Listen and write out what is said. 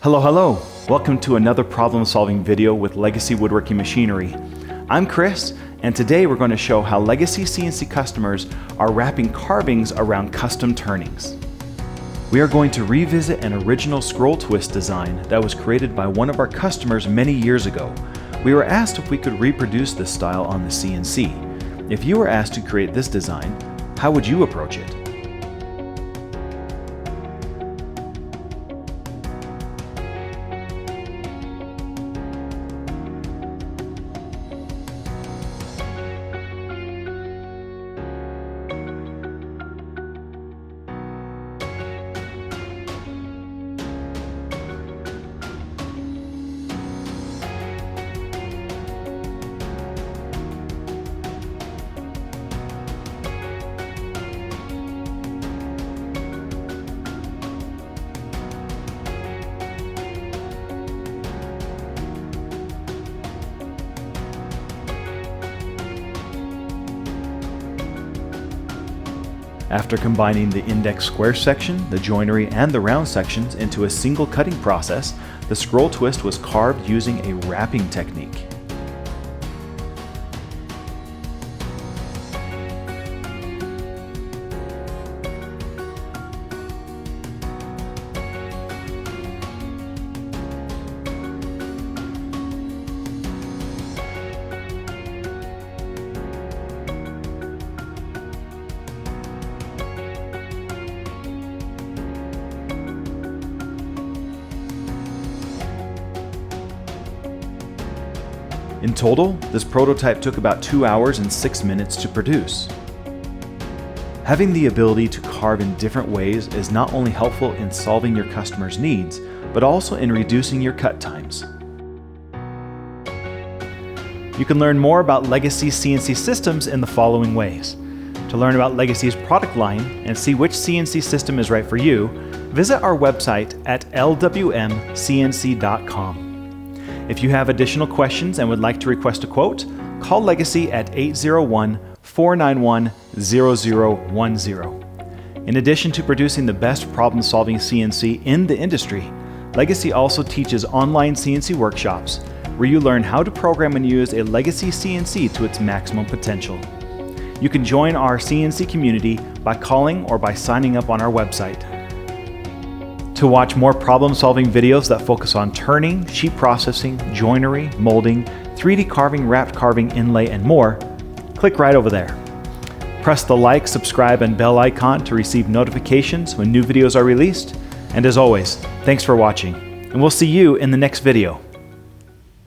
Hello. Welcome to another problem-solving video with Legacy Woodworking Machinery. I'm Chris, and today we're going to show how Legacy CNC customers are wrapping carvings around custom turnings. We are going to revisit an original scroll twist design that was created by one of our customers many years ago. We were asked if we could reproduce this style on the CNC. If you were asked to create this design, how would you approach it? After combining the index square section, the joinery, and the round sections into a single cutting process, the scroll twist was carved using a wrapping technique. In total, this prototype took about 2 hours and 6 minutes to produce. Having the ability to carve in different ways is not only helpful in solving your customers' needs, but also in reducing your cut times. You can learn more about Legacy CNC systems in the following ways. To learn about Legacy's product line and see which CNC system is right for you, visit our website at lwmcnc.com. If you have additional questions and would like to request a quote, call Legacy at 801-491-0010. In addition to producing the best problem-solving CNC in the industry, Legacy also teaches online CNC workshops where you learn how to program and use a Legacy CNC to its maximum potential. You can join our CNC community by calling or by signing up on our website. To watch more problem-solving videos that focus on turning, sheet processing, joinery, molding, 3D carving, wrapped carving, inlay, and more, click right over there. Press the like, subscribe, and bell icon to receive notifications when new videos are released. And as always, thanks for watching, and we'll see you in the next video.